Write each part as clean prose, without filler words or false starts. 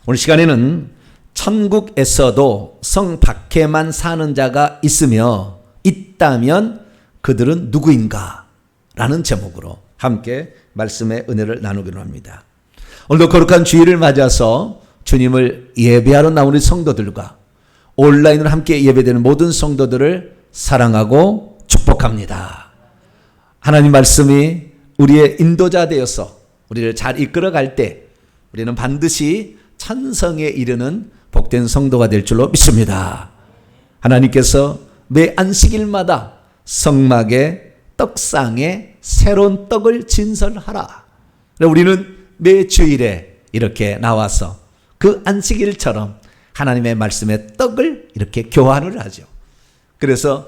오늘 시간에는 천국에서도 성 밖에만 사는 자가 있다면 그들은 누구인가? 라는 제목으로 함께 말씀의 은혜를 나누기로 합니다. 오늘도 거룩한 주일을 맞아서 주님을 예배하러 나온 우리 성도들과 온라인으로 함께 예배되는 모든 성도들을 사랑하고 축복합니다. 하나님 말씀이 우리의 인도자 되어서 우리를 잘 이끌어갈 때 우리는 반드시 천성에 이르는 복된 성도가 될 줄로 믿습니다. 하나님께서 매 안식일마다 성막에 떡상에 새로운 떡을 진설하라. 우리는 매 주일에 이렇게 나와서 그 안식일처럼 하나님의 말씀의 떡을 이렇게 교환을 하죠. 그래서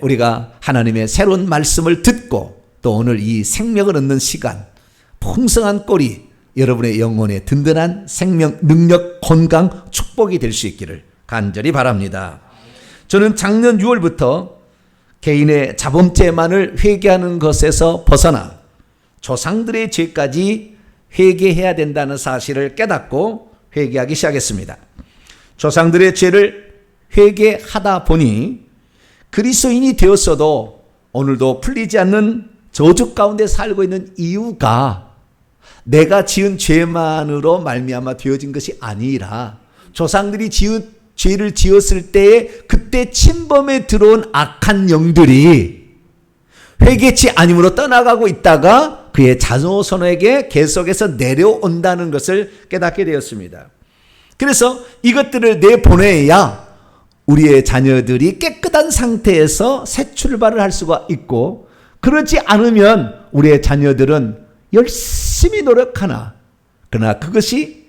우리가 하나님의 새로운 말씀을 듣고 또 오늘 이 생명을 얻는 시간, 풍성한 꼴이 여러분의 영혼에 든든한 생명, 능력, 건강, 축복이 될 수 있기를 간절히 바랍니다. 저는 작년 6월부터 개인의 자범죄만을 회개하는 것에서 벗어나 조상들의 죄까지 회개해야 된다는 사실을 깨닫고 회개하기 시작했습니다. 조상들의 죄를 회개하다 보니 그리스도인이 되었어도 오늘도 풀리지 않는 저주 가운데 살고 있는 이유가 내가 지은 죄만으로 말미암아 되어진 것이 아니라 조상들이 지은 죄를 지었을 때에 그때 침범에 들어온 악한 영들이 회개치 아님으로 떠나가고 있다가 그의 자손에게 계속해서 내려온다는 것을 깨닫게 되었습니다. 그래서 이것들을 내보내야 우리의 자녀들이 깨끗한 상태에서 새 출발을 할 수가 있고, 그렇지 않으면 우리의 자녀들은 열심히 노력하나 그러나 그것이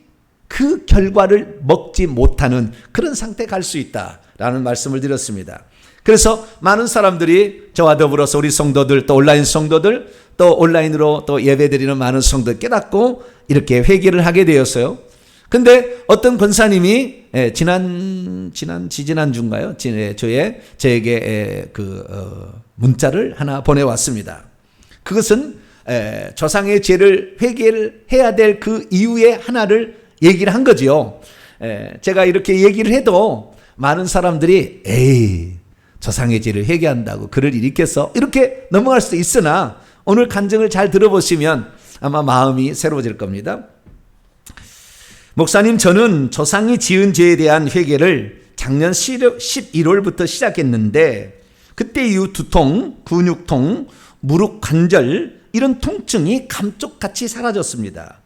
그 결과를 먹지 못하는 그런 상태에 갈 수 있다라는 말씀을 드렸습니다. 그래서 많은 사람들이 저와 더불어서 우리 성도들 또 온라인 성도들 또 온라인으로 또 예배드리는 많은 성도들 깨닫고 이렇게 회개를 하게 되었어요. 근데 어떤 권사님이 지난주인가요? 저에게 문자를 하나 보내왔습니다. 그것은 조상의 죄를 회개를 해야 될 그 이유의 하나를 얘기를 한 거지요. 제가 이렇게 얘기를 해도 많은 사람들이 조상의 죄를 회개한다고 그럴 일이 있겠어? 이렇게 넘어갈 수도 있으나 오늘 간증을 잘 들어보시면 아마 마음이 새로워질 겁니다. 목사님, 저는 조상이 지은 죄에 대한 회개를 작년 11월부터 시작했는데 그때 이후 두통, 근육통, 무릎 관절 이런 통증이 감쪽같이 사라졌습니다.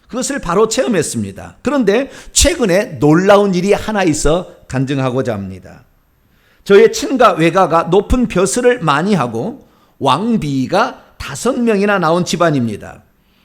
그것을 바로 체험했습니다. 그런데 최근에 놀라운 일이 하나 있어 간증하고자 합니다. 저의 친가 외가가 높은 벼슬을 많이 하고 왕비가 5명이나 나온 집안입니다.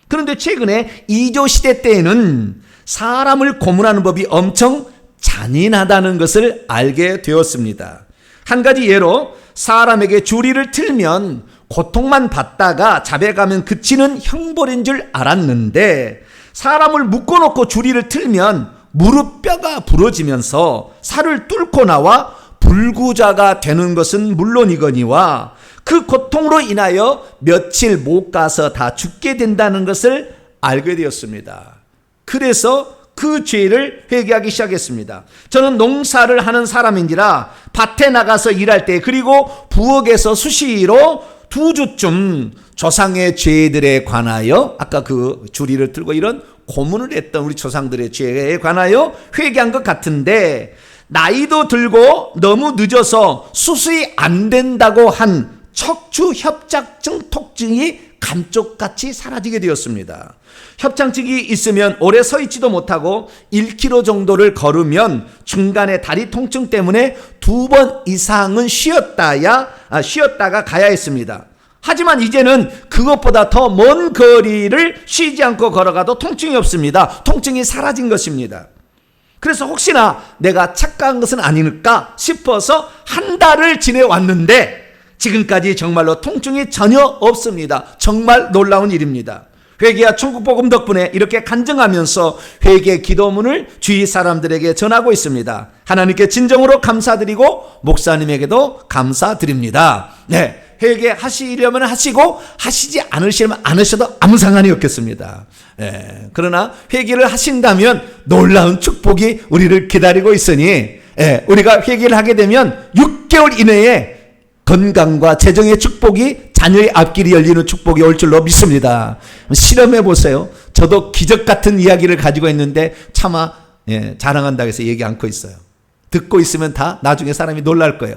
그런데 최근에 이조시대 때에는 사람을 고문하는 법이 엄청 잔인하다는 것을 알게 되었습니다. 한 가지 예로 사람에게 주리를 틀면 고통만 받다가 자백하면 그치는 형벌인 줄 알았는데 사람을 묶어놓고 주리를 틀면 무릎뼈가 부러지면서 살을 뚫고 나와 불구자가 되는 것은 물론이거니와 그 고통으로 인하여 며칠 못 가서 다 죽게 된다는 것을 알게 되었습니다. 그래서 그 죄를 회개하기 시작했습니다. 저는 농사를 하는 사람인지라 밭에 나가서 일할 때 그리고 부엌에서 수시로 2주쯤 조상의 죄들에 관하여 아까 그 주리를 들고 이런 고문을 했던 우리 조상들의 죄에 관하여 회개한 것 같은데 나이도 들고 너무 늦어서 수술이 안 된다고 한 척추 협착증 통증이 감쪽같이 사라지게 되었습니다. 협착증이 있으면 오래 서 있지도 못하고 1km 정도를 걸으면 중간에 다리 통증 때문에 2번 이상은 쉬었다가 가야 했습니다. 하지만 이제는 그것보다 더 먼 거리를 쉬지 않고 걸어가도 통증이 없습니다. 통증이 사라진 것입니다. 그래서 혹시나 내가 착각한 것은 아닐까 싶어서 한 달을 지내왔는데 지금까지 정말로 통증이 전혀 없습니다. 정말 놀라운 일입니다. 회개와 천국복음 덕분에 이렇게 간증하면서 회개 기도문을 주위 사람들에게 전하고 있습니다. 하나님께 진정으로 감사드리고 목사님에게도 감사드립니다. 회개하시려면 하시고 하시지 않으시려면 안 하셔도 아무 상관이 없겠습니다. 그러나 회개를 하신다면 놀라운 축복이 우리를 기다리고 있으니 우리가 회개를 하게 되면 6개월 이내에 건강과 재정의 축복이, 자녀의 앞길이 열리는 축복이 올 줄로 믿습니다. 실험해 보세요. 저도 기적 같은 이야기를 가지고 있는데 차마 자랑한다고 해서 얘기 않고 있어요. 듣고 있으면 다 나중에 사람이 놀랄 거예요.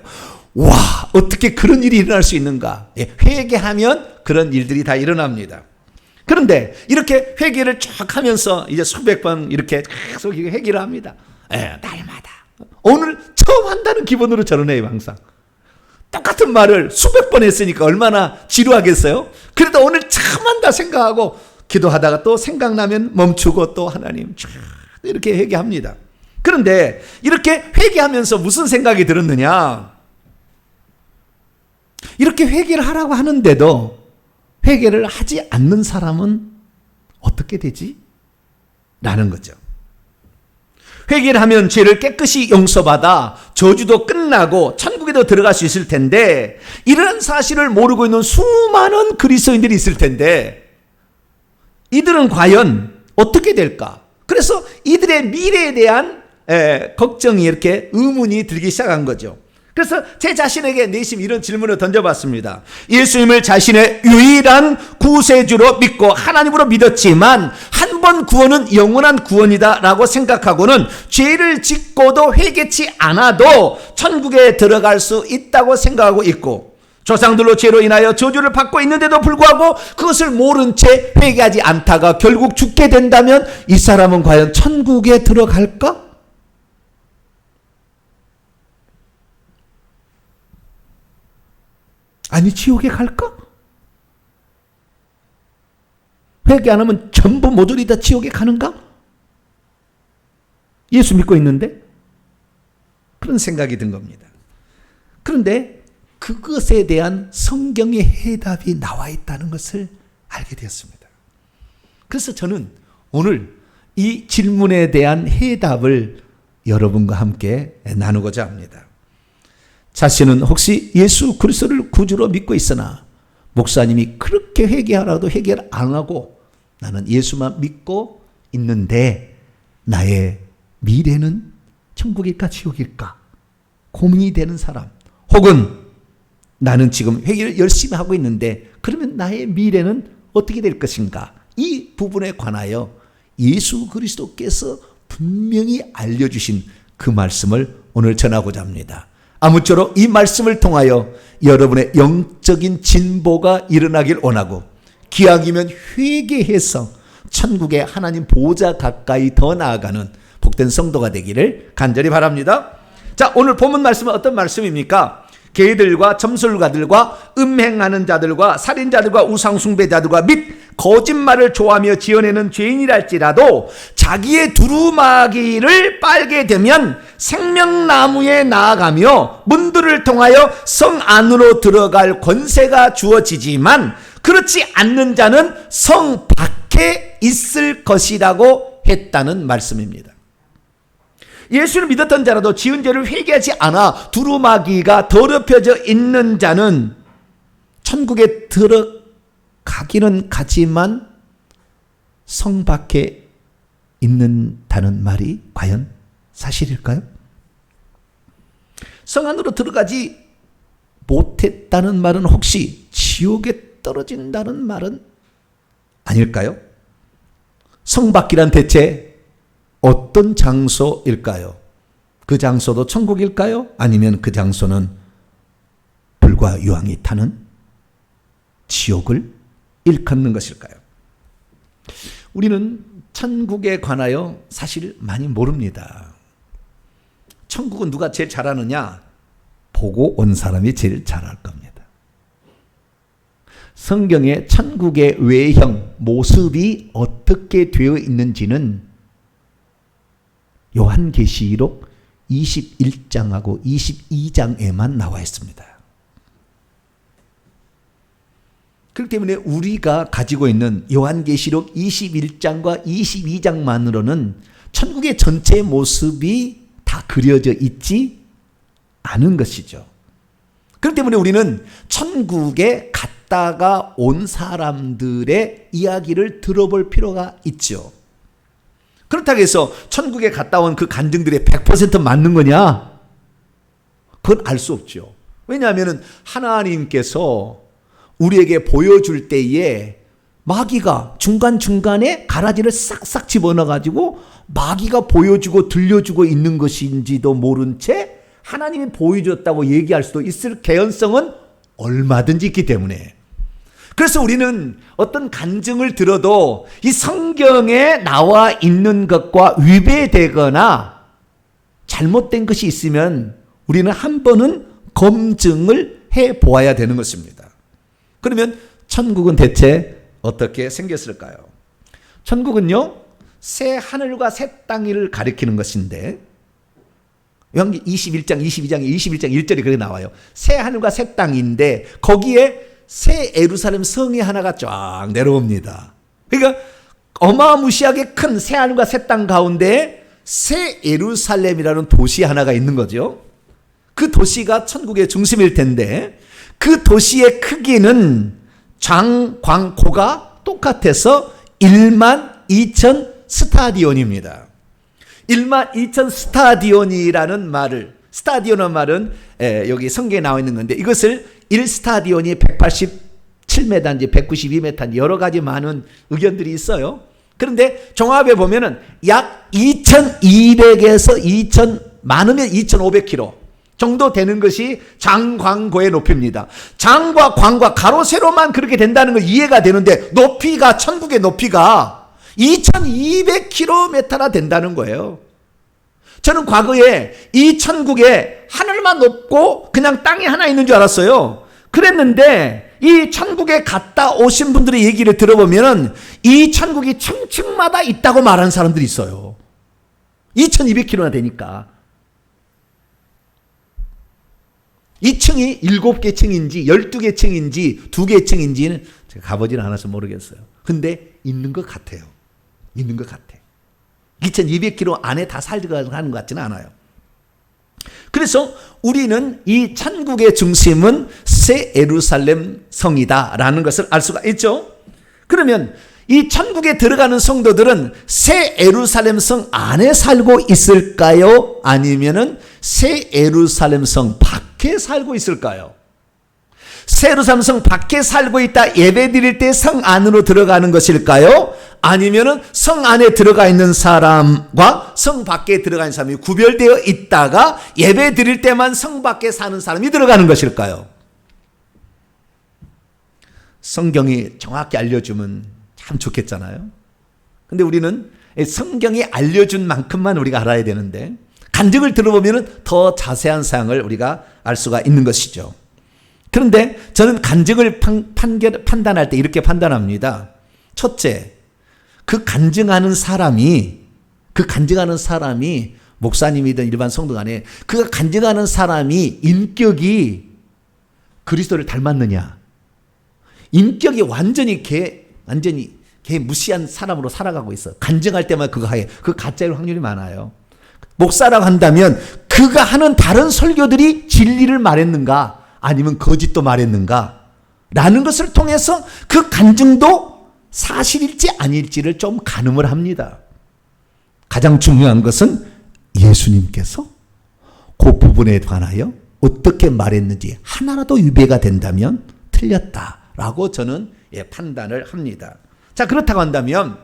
와, 어떻게 그런 일이 일어날 수 있는가? 회개하면 그런 일들이 다 일어납니다. 그런데 이렇게 회개를 쫙 하면서 이제 수백 번 이렇게 계속 회개를 합니다. 날마다. 오늘 처음 한다는 기분으로 저는 해요, 항상. 똑같은 말을 수백 번 했으니까 얼마나 지루하겠어요? 그래도 오늘 처음 한다 생각하고 기도하다가 또 생각나면 멈추고 또 하나님 쫙 이렇게 회개합니다. 그런데 이렇게 회개하면서 무슨 생각이 들었느냐? 이렇게 회개를 하라고 하는데도 회개를 하지 않는 사람은 어떻게 되지? 라는 거죠. 회개를 하면 죄를 깨끗이 용서받아 저주도 끝나고 천국에도 들어갈 수 있을 텐데, 이런 사실을 모르고 있는 수많은 그리스도인들이 있을 텐데 이들은 과연 어떻게 될까? 그래서 이들의 미래에 대한 걱정이, 이렇게 의문이 들기 시작한 거죠. 그래서 제 자신에게 내심 이런 질문을 던져봤습니다. 예수님을 자신의 유일한 구세주로 믿고 하나님으로 믿었지만 한 번 구원은 영원한 구원이다 라고 생각하고는 죄를 짓고도 회개치 않아도 천국에 들어갈 수 있다고 생각하고 있고, 조상들로 죄로 인하여 저주를 받고 있는데도 불구하고 그것을 모른 채 회개하지 않다가 결국 죽게 된다면 이 사람은 과연 천국에 들어갈까? 아니, 지옥에 갈까? 회개 안 하면 전부 모조리 다 지옥에 가는가? 예수 믿고 있는데? 그런 생각이 든 겁니다. 그런데 그것에 대한 성경의 해답이 나와 있다는 것을 알게 되었습니다. 그래서 저는 오늘 이 질문에 대한 해답을 여러분과 함께 나누고자 합니다. 자신은 혹시 예수 그리스도를 구주로 믿고 있으나 목사님이 그렇게 회개하라도 회개를 안 하고 나는 예수만 믿고 있는데 나의 미래는 천국일까 지옥일까 고민이 되는 사람, 혹은 나는 지금 회개를 열심히 하고 있는데 그러면 나의 미래는 어떻게 될 것인가, 이 부분에 관하여 예수 그리스도께서 분명히 알려주신 그 말씀을 오늘 전하고자 합니다. 아무쪼록 이 말씀을 통하여 여러분의 영적인 진보가 일어나길 원하고, 기왕이면 회개해서 천국의 하나님 보좌 가까이 더 나아가는 복된 성도가 되기를 간절히 바랍니다. 자, 오늘 본문 말씀은 어떤 말씀입니까? 개들과 점술가들과 음행하는 자들과 살인자들과 우상숭배자들과 및 거짓말을 좋아하며 지어내는 죄인이랄지라도 자기의 두루마기를 빨게 되면 생명나무에 나아가며 문들을 통하여 성 안으로 들어갈 권세가 주어지지만 그렇지 않는 자는 성 밖에 있을 것이라고 했다는 말씀입니다. 예수를 믿었던 자라도 지은 죄를 회개하지 않아 두루마기가 더럽혀져 있는 자는 천국에 들어가기는 가지만 성 밖에 있는다는 말이 과연 사실일까요? 성 안으로 들어가지 못했다는 말은 혹시 지옥에 떨어진다는 말은 아닐까요? 성 밖이란 대체 어떤 장소일까요? 그 장소도 천국일까요? 아니면 그 장소는 불과 유황이 타는 지옥을 일컫는 것일까요? 우리는 천국에 관하여 사실 많이 모릅니다. 천국은 누가 제일 잘하느냐? 보고 온 사람이 제일 잘할 겁니다. 성경에 천국의 외형, 모습이 어떻게 되어 있는지는 요한계시록 21장하고 22장에만 나와 있습니다. 그렇기 때문에 우리가 가지고 있는 요한계시록 21장과 22장만으로는 천국의 전체 모습이 다 그려져 있지 않은 것이죠. 그렇기 때문에 우리는 천국에 갔다가 온 사람들의 이야기를 들어볼 필요가 있죠. 그렇다고 해서 천국에 갔다 온 그 간증들이 100% 맞는 거냐? 그건 알 수 없죠. 왜냐하면 하나님께서 우리에게 보여줄 때에 마귀가 중간중간에 가라지를 싹싹 집어넣어가지고 마귀가 보여주고 들려주고 있는 것인지도 모른 채 하나님이 보여줬다고 얘기할 수도 있을 개연성은 얼마든지 있기 때문에, 그래서 우리는 어떤 간증을 들어도 이 성경에 나와 있는 것과 위배되거나 잘못된 것이 있으면 우리는 한 번은 검증을 해 보아야 되는 것입니다. 그러면 천국은 대체 어떻게 생겼을까요? 천국은요, 새 하늘과 새 땅을 가리키는 것인데, 요한기 21장, 22장, 21장 1절이 그렇게 나와요. 새 하늘과 새 땅인데 거기에 새 예루살렘 성이 하나가 쫙 내려옵니다. 그러니까 어마무시하게 큰 새 하늘과 새 땅 가운데 새 예루살렘이라는 도시 하나가 있는 거죠. 그 도시가 천국의 중심일 텐데 그 도시의 크기는 장광고가 똑같아서 12,000 스타디온입니다. 12,000 스타디온이라는 말을, 스타디온의 말은 여기 성경에 나와 있는 건데, 이것을 1스타디온이 187m인지 192m인지 여러 가지 많은 의견들이 있어요. 그런데 종합해 보면은 약 2,200에서 2,000, 많으면 2,500km 정도 되는 것이 장광고의 높이입니다. 장과 광과 가로 세로만 그렇게 된다는 걸 이해가 되는데 높이가, 천국의 높이가 2,200km나 된다는 거예요. 저는 과거에 이 천국에 하늘만 높고 그냥 땅이 하나 있는 줄 알았어요. 그랬는데 이 천국에 갔다 오신 분들의 얘기를 들어보면 이 천국이 층층마다 있다고 말하는 사람들이 있어요. 2,200km나 되니까. 이 층이 7개 층인지 12개 층인지 2개 층인지는 제가 가보질 않아서 모르겠어요. 근데 있는 것 같아요. 있는 것 같아. 2,200km 안에 다 살려가는 것 같지는 않아요. 그래서 우리는 이 천국의 중심은 새 예루살렘 성이다라는 것을 알 수가 있죠. 그러면 이 천국에 들어가는 성도들은 새 예루살렘 성 안에 살고 있을까요? 아니면은 새 예루살렘 성 밖에 살고 있을까요? 새 예루살렘 성 밖에 살고 있다 예배 드릴 때 성 안으로 들어가는 것일까요? 아니면은 성 안에 들어가 있는 사람과 성 밖에 들어가 있는 사람이 구별되어 있다가 예배 드릴 때만 성 밖에 사는 사람이 들어가는 것일까요? 성경이 정확히 알려주면 참 좋겠잖아요. 근데 우리는 성경이 알려준 만큼만 우리가 알아야 되는데 간증을 들어보면 더 자세한 사항을 우리가 알 수가 있는 것이죠. 그런데 저는 간증을 판단할 때 이렇게 판단합니다. 첫째, 그 간증하는 사람이 목사님이든 일반 성도 간에 그 간증하는 사람이 인격이 그리스도를 닮았느냐, 인격이 완전히 걔 무시한 사람으로 살아가고 있어. 간증할 때만 그거 하게, 그 가짜일 확률이 많아요. 목사라고 한다면 그가 하는 다른 설교들이 진리를 말했는가 아니면 거짓도 말했는가 라는 것을 통해서 그 간증도 사실일지 아닐지를 좀 가늠을 합니다. 가장 중요한 것은 예수님께서 그 부분에 관하여 어떻게 말했는지 하나라도 위배가 된다면 틀렸다라고 저는 판단을 합니다. 자, 그렇다고 한다면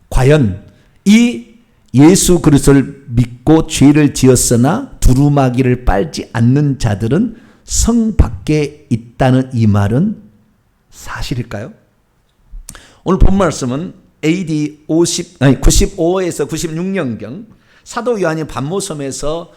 과연 이 예수 그리스도를 믿고 죄를 지었으나 두루마기를 빨지 않는 자들은 성 밖에 있다는 이 말은 사실일까요? 오늘 본 말씀은 AD 95에서 96년경 사도 요한이 반모섬에서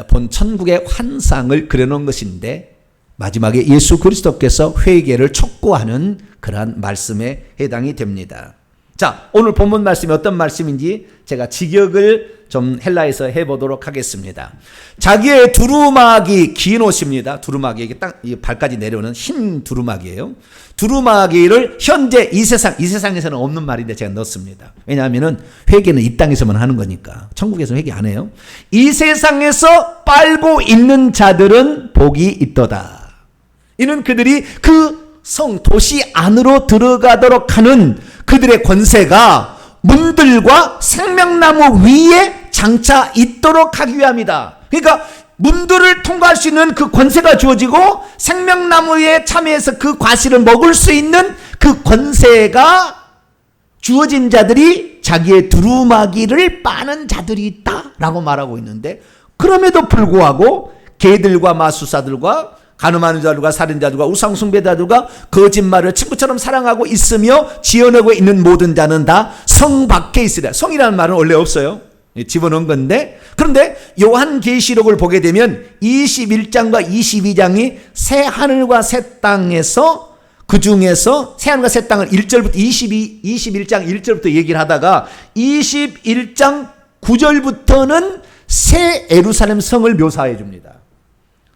본 천국의 환상을 그려놓은 것인데 마지막에 예수 그리스도께서 회개를 촉구하는 그러한 말씀에 해당이 됩니다. 자, 오늘 본문 말씀이 어떤 말씀인지 제가 직역을 좀 헬라에서 해보도록 하겠습니다. 자기의 두루마기, 긴 옷입니다. 두루마기, 이게 딱 발까지 내려오는 흰 두루마기예요. 두루마기를 현재 이 세상에서는 없는 말인데 제가 넣었습니다. 왜냐하면 회개는 이 땅에서만 하는 거니까. 천국에서는 회개 안 해요. 이 세상에서 빨고 있는 자들은 복이 있도다. 이는 그들이 그 성, 도시 안으로 들어가도록 하는 그들의 권세가 문들과 생명나무 위에 장차 있도록 하기 위함이다. 그러니까 문들을 통과할 수 있는 그 권세가 주어지고 생명나무에 참여해서 그 과실을 먹을 수 있는 그 권세가 주어진 자들이 자기의 두루마기를 빠는 자들이 있다라고 말하고 있는데, 그럼에도 불구하고 개들과 마술사들과 간음하는 자들과 살인자들과 우상숭배자들과 거짓말을 친구처럼 사랑하고 있으며 지어내고 있는 모든 자는 다 성 밖에 있으리라. 성이라는 말은 원래 없어요. 집어넣은 건데, 그런데 요한계시록을 보게 되면 21장과 22장이 새 하늘과 새 땅에서, 그 중에서 새 하늘과 새 땅을 1절부터 21장 1절부터 얘기를 하다가 21장 9절부터는 새 예루살렘 성을 묘사해 줍니다.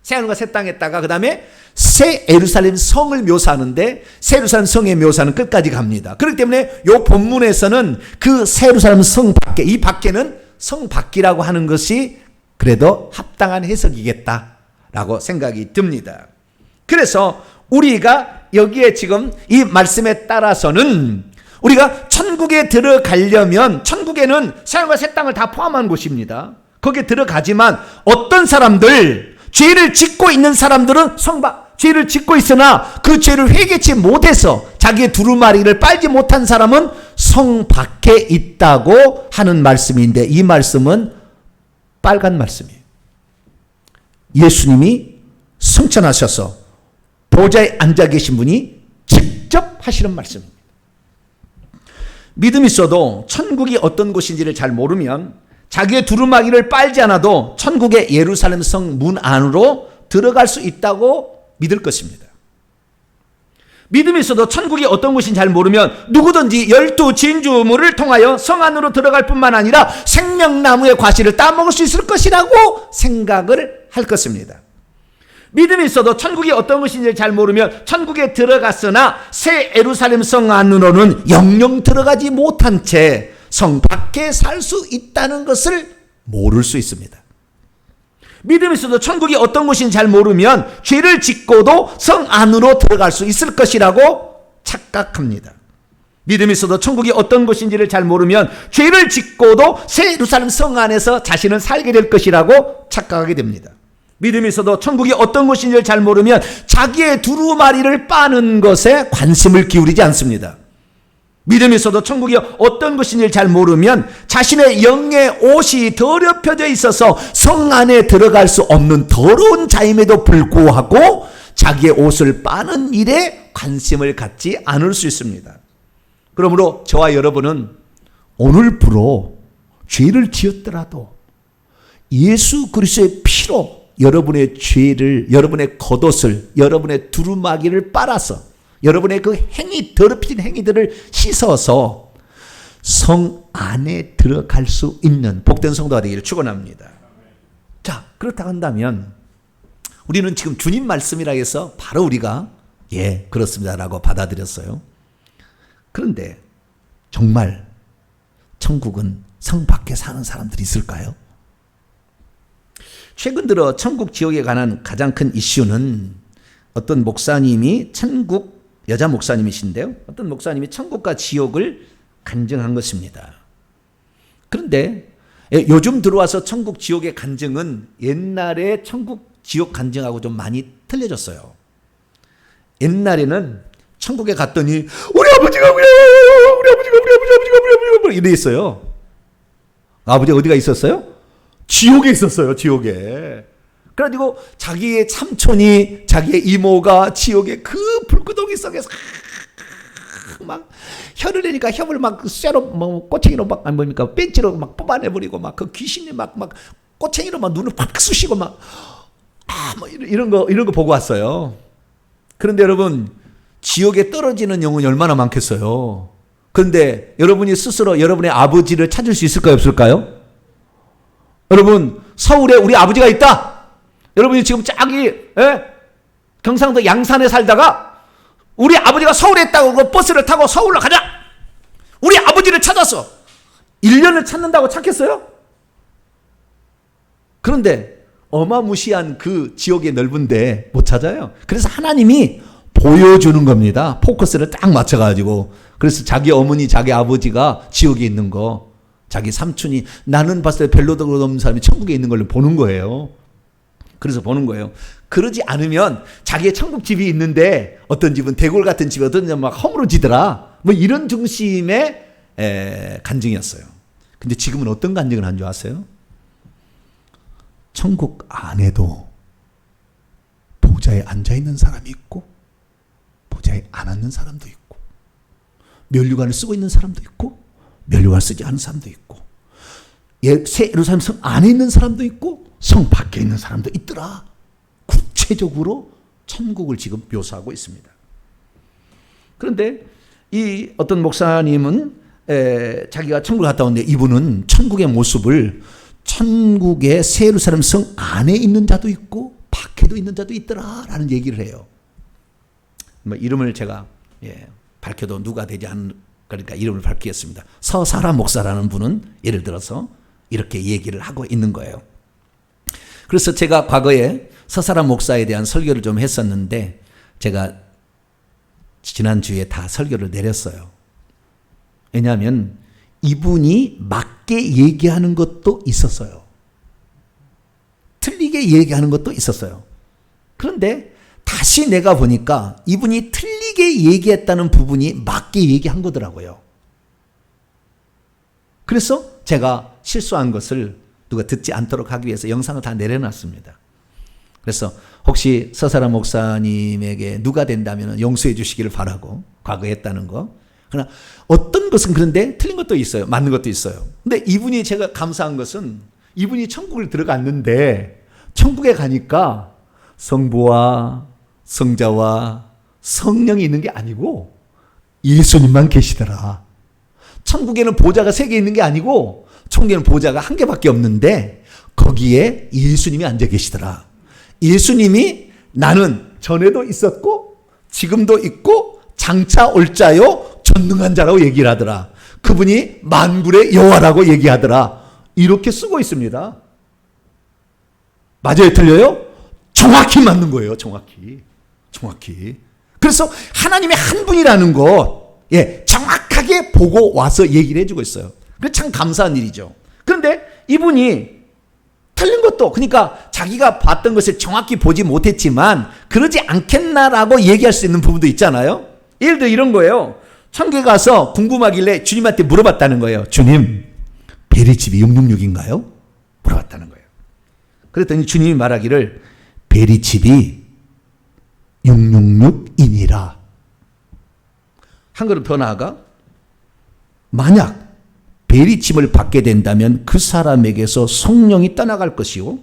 새 하늘과 새 땅에다가 그 다음에 새 예루살렘 성을 묘사하는데, 새 예루살렘 성의 묘사는 끝까지 갑니다. 그렇기 때문에 이 본문에서는 그 새 예루살렘 성 밖에, 이 밖에는 성 밖이라고 하는 것이 그래도 합당한 해석이겠다라고 생각이 듭니다. 그래서 우리가 여기에 지금 이 말씀에 따라서는 우리가 천국에 들어가려면, 천국에는 새 하늘과 새 땅을 다 포함한 곳입니다. 거기에 들어가지만 어떤 사람들, 죄를 짓고 있는 사람들은 죄를 짓고 있으나 그 죄를 회개치 못해서 자기의 두루마리를 빨지 못한 사람은 성 밖에 있다고 하는 말씀인데, 이 말씀은 빨간 말씀이에요. 예수님이 승천하셔서 보좌에 앉아 계신 분이 직접 하시는 말씀입니다. 믿음이 있어도 천국이 어떤 곳인지를 잘 모르면 자기의 두루마기를 빨지 않아도 천국의 예루살렘 성 문 안으로 들어갈 수 있다고 믿을 것입니다. 믿음이 있어도 천국이 어떤 곳인지 잘 모르면 누구든지 12 진주물을 통하여 성 안으로 들어갈 뿐만 아니라 생명나무의 과실을 따먹을 수 있을 것이라고 생각을 할 것입니다. 믿음이 있어도 천국이 어떤 것인지 잘 모르면 천국에 들어갔으나 새 예루살렘 성 안으로는 영영 들어가지 못한 채 성 밖에 살 수 있다는 것을 모를 수 있습니다. 믿음이 있어도 천국이 어떤 곳인지 잘 모르면 죄를 짓고도 성 안으로 들어갈 수 있을 것이라고 착각합니다. 믿음이 있어도 천국이 어떤 곳인지를 잘 모르면 죄를 짓고도 새 예루살렘 성 안에서 자신은 살게 될 것이라고 착각하게 됩니다. 믿음이 있어도 천국이 어떤 곳인지를 잘 모르면 자기의 두루마리를 빠는 것에 관심을 기울이지 않습니다. 믿음이 있어도 천국이 어떤 것인지 잘 모르면 자신의 영의 옷이 더럽혀져 있어서 성 안에 들어갈 수 없는 더러운 자임에도 불구하고 자기의 옷을 빠는 일에 관심을 갖지 않을 수 있습니다. 그러므로 저와 여러분은 오늘부로 죄를 지었더라도 예수 그리스도의 피로 여러분의 죄를, 여러분의 겉옷을, 여러분의 두루마기를 빨아서 여러분의 그 더럽힌 행위들을 씻어서 성 안에 들어갈 수 있는 복된 성도가 되기를 축원합니다. 자, 그렇다고 한다면 우리는 지금 주님 말씀이라 해서 바로 우리가 예, 그렇습니다라고 받아들였어요. 그런데 정말 천국은 성 밖에 사는 사람들이 있을까요? 최근 들어 천국 지옥에 관한 가장 큰 이슈는 어떤 목사님이 여자 목사님이신데요. 어떤 목사님이 천국과 지옥을 간증한 것입니다. 그런데 요즘 들어와서 천국 지옥의 간증은 옛날에 천국 지옥 간증하고 좀 많이 틀려졌어요. 옛날에는 천국에 갔더니 우리 아버지가 이래 있어요. 아버지가 어디가 있었어요? 지옥에 있었어요. 지옥에. 그래가지고 자기의 삼촌이, 자기의 이모가 지옥의 그 불구덩이 속에서 막 혀를 내니까 혀를 막 쇠로 뭐 꼬챙이로 막 뭡니까 벤치로 막 뽑아내버리고 막 그 귀신이 막 꼬챙이로 막 눈을 팍 쑤시고 막 뭐 이런 거 보고 왔어요. 그런데 여러분, 지옥에 떨어지는 영혼이 얼마나 많겠어요. 그런데 여러분이 스스로 여러분의 아버지를 찾을 수 있을까요, 없을까요? 여러분, 서울에 우리 아버지가 있다. 여러분이 지금 경상도 양산에 살다가 우리 아버지가 서울에 있다고 그 버스를 타고 서울로 가자. 우리 아버지를 찾아서 1년을 찾는다고 찾겠어요? 그런데 어마무시한 그 지옥의 넓은데 못 찾아요. 그래서 하나님이 보여주는 겁니다. 포커스를 딱 맞춰가지고. 그래서 자기 어머니, 자기 아버지가 지옥에 있는 거, 자기 삼촌이 나는 봤을 때 별로도 없는 사람이 천국에 있는 걸 보는 거예요. 그래서 보는 거예요. 그러지 않으면 자기의 천국 집이 있는데 어떤 집은 대골 같은 집이 어떤 집은 막 허물어지더라. 뭐 이런 중심의 간증이었어요. 근데 지금은 어떤 간증을 한 줄 아세요? 천국 안에도 보좌에 앉아있는 사람이 있고 보좌에 안 앉는 사람도 있고 면류관을 쓰고 있는 사람도 있고 면류관을 쓰지 않은 사람도 있고 새 예루살렘 성 안에 있는 사람도 있고 성 밖에 있는 사람도 있더라. 구체적으로 천국을 지금 묘사하고 있습니다. 그런데 이 어떤 목사님은 자기가 천국을 갔다 왔는데 이분은 천국의 모습을 천국의 새 예루살렘 성 안에 있는 자도 있고 밖에도 있는 자도 있더라라는 얘기를 해요. 뭐 이름을 제가 밝혀도 누가 되지 않 그러니까 이름을 밝히겠습니다. 서사라 목사라는 분은 예를 들어서 이렇게 얘기를 하고 있는 거예요. 그래서 제가 과거에 서사라 목사에 대한 설교를 좀 했었는데 제가 지난주에 다 설교를 내렸어요. 왜냐하면 이분이 맞게 얘기하는 것도 있었어요. 틀리게 얘기하는 것도 있었어요. 그런데 다시 내가 보니까 이분이 틀리게 얘기했다는 부분이 맞게 얘기한 거더라고요. 그래서 제가 실수한 것을 누가 듣지 않도록 하기 위해서 영상을 다 내려놨습니다. 그래서 혹시 서사라 목사님에게 누가 된다면 용서해 주시기를 바라고 과거에 했다는 거. 그러나 어떤 것은 그런데 틀린 것도 있어요. 맞는 것도 있어요. 근데 이분이 제가 감사한 것은 이분이 천국을 들어갔는데 천국에 가니까 성부와 성자와 성령이 있는 게 아니고 예수님만 계시더라. 천국에는 보좌가 3개 있는 게 아니고 천국에는 보좌가 1개밖에 없는데 거기에 예수님이 앉아 계시더라. 예수님이 나는 전에도 있었고 지금도 있고 장차 올 자요 전능한 자라고 얘기를 하더라. 그분이 만군의 여호와라고 얘기하더라. 이렇게 쓰고 있습니다. 맞아요? 틀려요? 정확히 맞는 거예요. 정확히. 그래서 하나님의 한 분이라는 것 정확하게 보고 와서 얘기를 해주고 있어요. 그게 참 감사한 일이죠. 그런데 이분이 틀린 것도 그러니까 자기가 봤던 것을 정확히 보지 못했지만 그러지 않겠나라고 얘기할 수 있는 부분도 있잖아요. 예를 들어 이런 거예요. 천국에 가서 궁금하길래 주님한테 물어봤다는 거예요. 주님, 베리집이 666인가요? 물어봤다는 거예요. 그랬더니 주님이 말하기를 베리집이 666이니라. 한 걸음 더 나아가 만약 베리집을 받게 된다면 그 사람에게서 성령이 떠나갈 것이요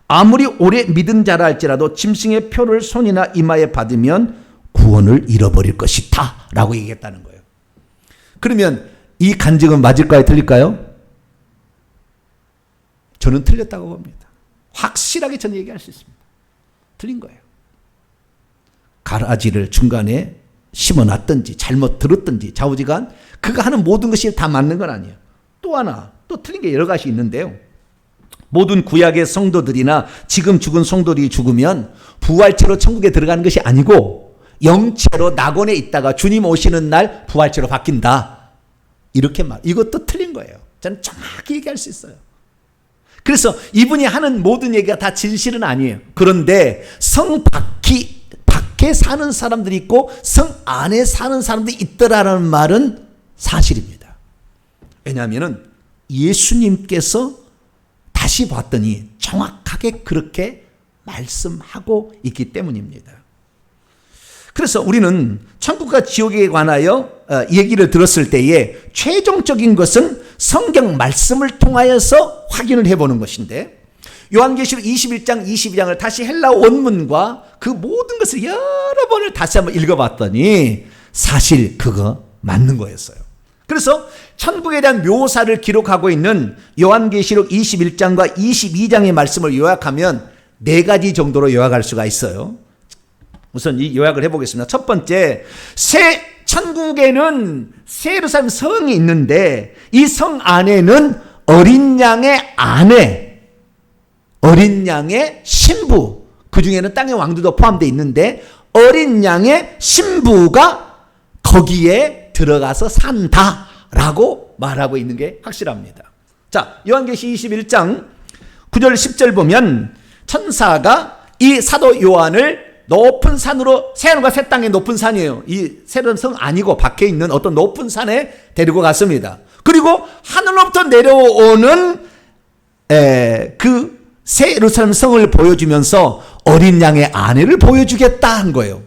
아무리 오래 믿은 자라 할지라도 짐승의 표를 손이나 이마에 받으면 구원을 잃어버릴 것이다 라고 얘기했다는 거예요. 그러면 이 간증은 맞을까요? 틀릴까요? 저는 틀렸다고 봅니다. 확실하게 저는 얘기할 수 있습니다. 틀린 거예요. 가라지를 중간에 심어놨든지 잘못 들었든지 좌우지간 그가 하는 모든 것이 다 맞는 건 아니에요. 또 하나 또 틀린 게 여러 가지 있는데요. 모든 구약의 성도들이나 지금 죽은 성도들이 죽으면 부활체로 천국에 들어가는 것이 아니고 영체로 낙원에 있다가 주님 오시는 날 부활체로 바뀐다. 이렇게 이것도 틀린 거예요. 저는 정확히 얘기할 수 있어요. 그래서 이분이 하는 모든 얘기가 다 진실은 아니에요. 그런데 성 밖에 사는 사람들이 있고 성 안에 사는 사람들이 있더라라는 말은 사실입니다. 왜냐하면 예수님께서 다시 봤더니 정확하게 그렇게 말씀하고 있기 때문입니다. 그래서 우리는 천국과 지옥에 관하여 얘기를 들었을 때에 최종적인 것은 성경 말씀을 통하여서 확인을 해보는 것인데 요한계시록 21장 22장을 다시 헬라 원문과 그 모든 것을 여러 번을 다시 한번 읽어봤더니 사실 그거 맞는 거였어요. 그래서 천국에 대한 묘사를 기록하고 있는 요한계시록 21장과 22장의 말씀을 요약하면 4가지 정도로 요약할 수가 있어요. 우선 이 요약을 해보겠습니다. 첫 번째, 천국에는 새 예루살렘 성이 있는데 이 성 안에는 어린 양의 아내 어린 양의 신부, 그 중에는 땅의 왕들도 포함되어 있는데 어린 양의 신부가 거기에 들어가서 산다라고 말하고 있는 게 확실합니다. 자, 요한계시 21장 9절 10절 보면 천사가 이 사도 요한을 높은 산으로, 새하늘과 새 땅의 높은 산이에요. 이 새로운 성 아니고 밖에 있는 어떤 높은 산에 데리고 갔습니다. 그리고 하늘로부터 내려오는 그 새 예루살렘 성을 보여주면서 어린 양의 아내를 보여주겠다 한 거예요.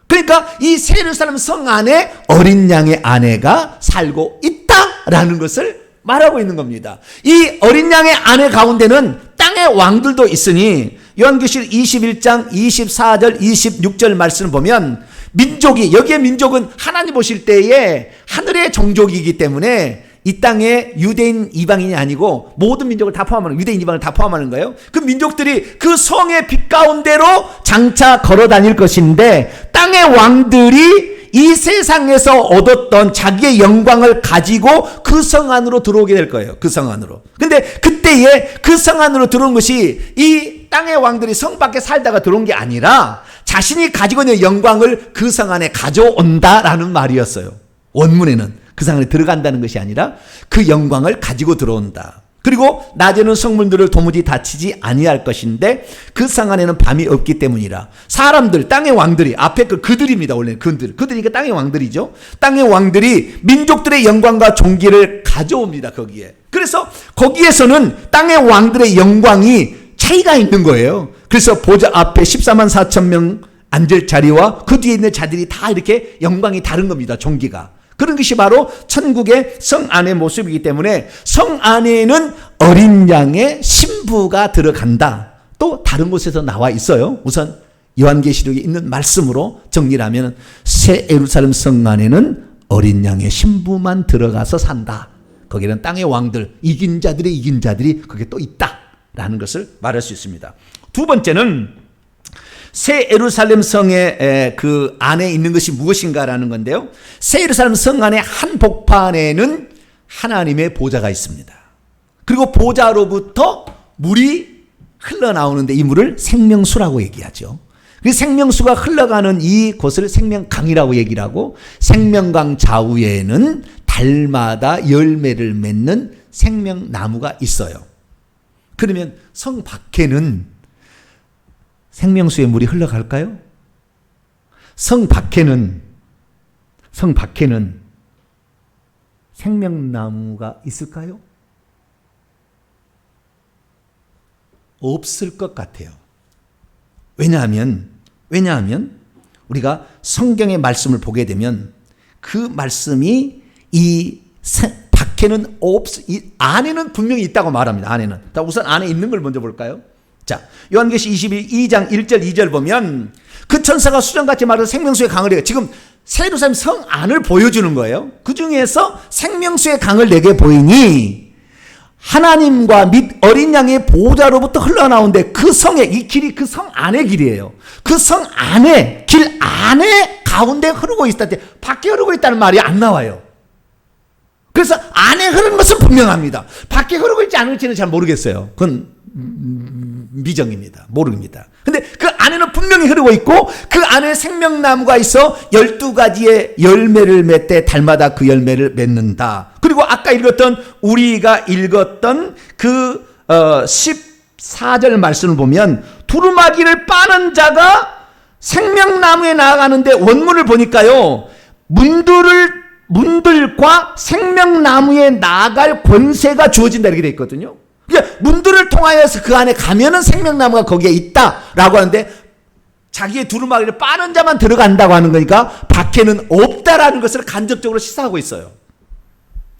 그러니까 이 새 예루살렘 성 안에 어린 양의 아내가 살고 있다라는 것을 말하고 있는 겁니다. 이 어린 양의 아내 가운데는 땅의 왕들도 있으니 요한계시록 21장 24절 26절 말씀을 보면 민족이, 여기에 민족은 하나님 보실 때에 하늘의 종족이기 때문에 이 땅에 유대인 이방인이 아니고 모든 민족을 다 포함하는, 유대인 이방을 다 포함하는 거예요. 그 민족들이 그 성의 빛 가운데로 장차 걸어 다닐 것인데 땅의 왕들이 이 세상에서 얻었던 자기의 영광을 가지고 그 성 안으로 들어오게 될 거예요. 그 성 안으로. 근데 그때에 그 성 안으로 들어온 것이 이 땅의 왕들이 성 밖에 살다가 들어온 게 아니라 자신이 가지고 있는 영광을 그 성 안에 가져온다라는 말이었어요. 원문에는 그 성 안에 들어간다는 것이 아니라 그 영광을 가지고 들어온다. 그리고 낮에는 성문들을 도무지 닫히지 아니할 것인데 그 성 안에는 밤이 없기 때문이라. 사람들, 땅의 왕들이, 앞에 그들입니다. 원래 그들이니까 땅의 왕들이죠. 땅의 왕들이 민족들의 영광과 존귀를 가져옵니다. 거기에. 그래서 거기에서는 땅의 왕들의 영광이 차이가 있는 거예요. 그래서 보좌 앞에 14만 4천 명 앉을 자리와 그 뒤에 있는 자들이 다 이렇게 영광이 다른 겁니다. 존귀가. 그런 것이 바로 천국의 성 안의 모습이기 때문에 성 안에는 어린 양의 신부가 들어간다. 또 다른 곳에서 나와 있어요. 우선 요한계시록에 있는 말씀으로 정리를 하면 새 예루살렘 성 안에는 어린 양의 신부만 들어가서 산다. 거기는 땅의 왕들, 이긴 자들이 거기에 또 있다라는 것을 말할 수 있습니다. 두 번째는 새 예루살렘 성의 그 안에 있는 것이 무엇인가라는 건데요. 새 예루살렘 성 안에 한 복판에는 하나님의 보좌가 있습니다. 그리고 보좌로부터 물이 흘러나오는데 이 물을 생명수라고 얘기하죠. 그 생명수가 흘러가는 이 곳을 생명강이라고 얘기를 하고 생명강 좌우에는 달마다 열매를 맺는 생명나무가 있어요. 그러면 성 밖에는 생명수의 물이 흘러갈까요? 성 밖에는 생명나무가 있을까요? 없을 것 같아요. 왜냐하면 우리가 성경의 말씀을 보게 되면 그 말씀이 이 밖에는 이 안에는 분명히 있다고 말합니다. 안에는. 우선 안에 있는 걸 먼저 볼까요? 자, 요한계시 22장 1절 2절 보면 그 천사가 수정같이 말해서 생명수의 강을 해요. 지금 새 예루살렘 성 안을 보여주는 거예요. 그 중에서 생명수의 강을 내게 보이니 하나님과 및 어린 양의 보좌로부터 흘러나오는데 그 성의 이 길이 그 성 안의 길이에요. 그 성 안에, 길 안에 가운데 흐르고 있다. 밖에 흐르고 있다는 말이 안 나와요. 그래서 안에 흐르는 것은 분명합니다. 밖에 흐르고 있지 않을지는 잘 모르겠어요. 그건 미정입니다. 모릅니다. 근데 그 안에는 분명히 흐르고 있고 그 안에 생명나무가 있어 12가지의 열매를 맺되 달마다 그 열매를 맺는다. 그리고 아까 우리가 읽었던 그 14절 말씀을 보면 두루마기를 빠는 자가 생명나무에 나아가는데 원문을 보니까요. 문들과 생명나무에 나아갈 권세가 주어진다 이렇게 되어 있거든요. 그러니까 문들을 통하여서 그 안에 가면은 생명나무가 거기에 있다라고 하는데 자기의 두루마기를 빠는 자만 들어간다고 하는 거니까 밖에는 없다라는 것을 간접적으로 시사하고 있어요.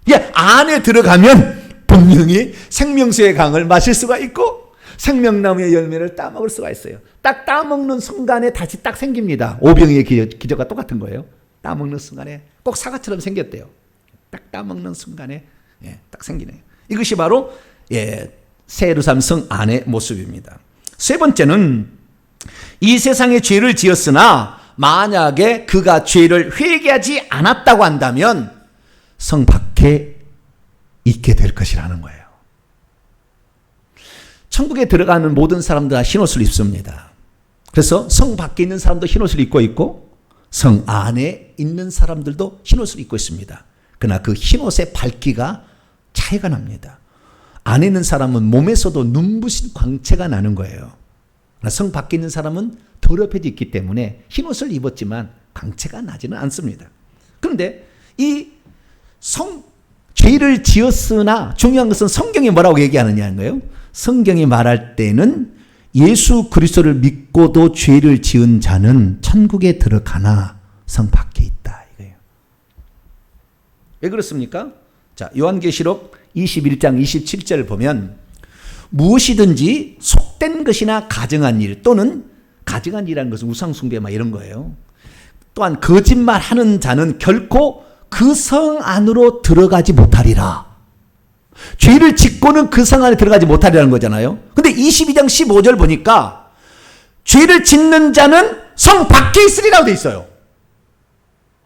예, 안에 들어가면 분명히 생명수의 강을 마실 수가 있고 생명나무의 열매를 따먹을 수가 있어요. 딱 따먹는 순간에 다시 딱 생깁니다. 오병이의 기적과 똑같은 거예요. 따먹는 순간에 꼭 사과처럼 생겼대요. 딱 따먹는 순간에 딱 생기네요. 이것이 바로 새 예루살렘 성 안의 모습입니다. 세 번째는 이 세상에 죄를 지었으나 만약에 그가 죄를 회개하지 않았다고 한다면 성 밖에 있게 될 것이라는 거예요. 천국에 들어가는 모든 사람들 다 흰옷을 입습니다. 그래서 성 밖에 있는 사람도 흰옷을 입고 있고 성 안에 있는 사람들도 흰옷을 입고 있습니다. 그러나 그 흰옷의 밝기가 차이가 납니다. 안에 있는 사람은 몸에서도 눈부신 광채가 나는 거예요. 성 밖에 있는 사람은 더럽혀져 있기 때문에 흰옷을 입었지만 광채가 나지는 않습니다. 그런데 이 죄를 지었으나 중요한 것은 성경이 뭐라고 얘기하느냐는 거예요. 성경이 말할 때는 예수 그리스도를 믿고도 죄를 지은 자는 천국에 들어가나 성 밖에 있다 이거예요. 왜 그렇습니까? 자, 요한계시록 21장 27절 보면 무엇이든지 속된 것이나 가증한 일 또는 가증한 일이라는 것은 우상숭배 막 이런 거예요. 또한 거짓말하는 자는 결코 그 성 안으로 들어가지 못하리라. 죄를 짓고는 그 성 안에 들어가지 못하리라는 거잖아요. 근데 22장 15절 보니까 죄를 짓는 자는 성 밖에 있으리라고 돼 있어요.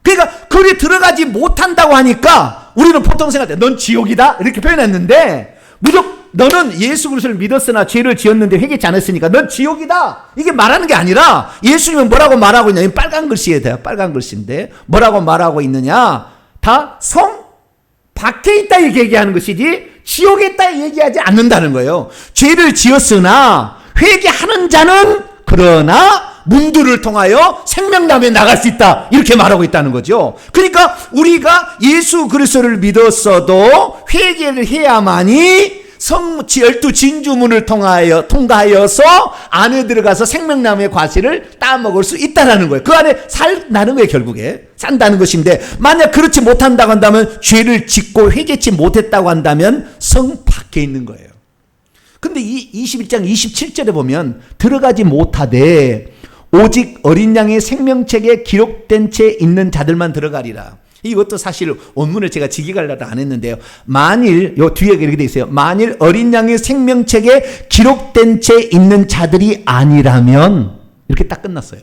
그러니까 그리 들어가지 못한다고 하니까 우리는 보통 생각할 때 넌 지옥이다 이렇게 표현했는데 무조건 너는 예수 그리스도를 믿었으나 죄를 지었는데 회개치 않았으니까 넌 지옥이다 이게 말하는 게 아니라 예수님은 뭐라고 말하고 있냐. 빨간 글씨에 돼요. 빨간 글씨인데 뭐라고 말하고 있느냐. 다 성 밖에 있다 이렇게 얘기하는 것이지 지옥에 있다 얘기하지 않는다는 거예요. 죄를 지었으나 회개하는 자는 그러나 문들을 통하여 생명나무에 나갈 수 있다 이렇게 말하고 있다는 거죠. 그러니까 우리가 예수 그리스도를 믿었어도 회개를 해야만이 성 12진주문을 통과하여서 안에 들어가서 생명나무의 과실을 따먹을 수 있다는 거예요. 그 안에 산다는 거예요. 결국에 산다는 것인데 만약 그렇지 못한다고 한다면 죄를 짓고 회개치 못했다고 한다면 성 밖에 있는 거예요. 근데 이 21장 27절에 보면 들어가지 못하되 오직 어린 양의 생명책에 기록된 채 있는 자들만 들어가리라. 이것도 사실 원문을 제가 직역하려고 안 했는데요. 만일 요 뒤에 이렇게 돼 있어요. 만일 어린 양의 생명책에 기록된 채 있는 자들이 아니라면 이렇게 딱 끝났어요.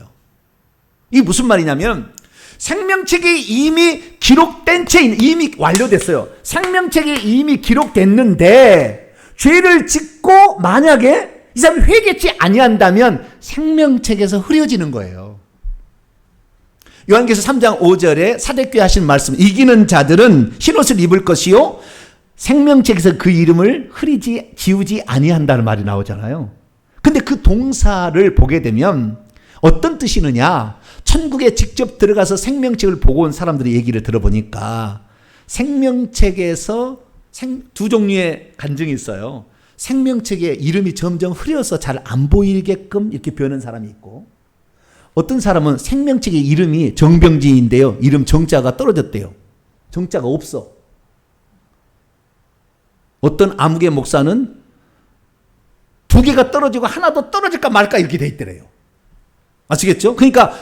이게 무슨 말이냐면 생명책이 이미 기록된 채 이미 완료됐어요. 생명책이 이미 기록됐는데 죄를 짓고 만약에 이 사람이 회개치 아니한다면 생명책에서 흐려지는 거예요. 요한계시록 3장 5절에 사대교회 하신 말씀 이기는 자들은 흰옷을 입을 것이요 생명책에서 그 이름을 지우지 아니한다는 말이 나오잖아요. 근데 그 동사를 보게 되면 어떤 뜻이느냐. 천국에 직접 들어가서 생명책을 보고 온 사람들의 얘기를 들어보니까 생명책에서 두 종류의 간증이 있어요. 생명책에 이름이 점점 흐려서 잘 안 보이게끔 이렇게 표현한 사람이 있고 어떤 사람은 생명책의 이름이 정병진인데요. 이름 정자가 떨어졌대요. 정자가 없어. 어떤 암흑의 목사는 두 개가 떨어지고 하나 더 떨어질까 말까 이렇게 돼 있더래요. 아시겠죠? 그러니까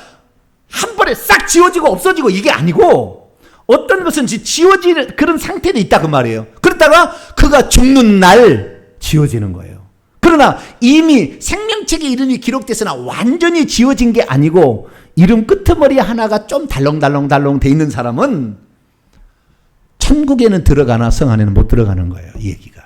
한 번에 싹 지워지고 없어지고 이게 아니고 어떤 것은 지워지는 그런 상태도 있다 그 말이에요. 그러다가 그가 죽는 날 지워지는 거예요. 그러나 이미 생명책에 이름이 기록돼서나 완전히 지워진 게 아니고 이름 끄트머리 하나가 좀 달렁달렁 돼 있는 사람은 천국에는 들어가나 성 안에는 못 들어가는 거예요. 이 얘기가.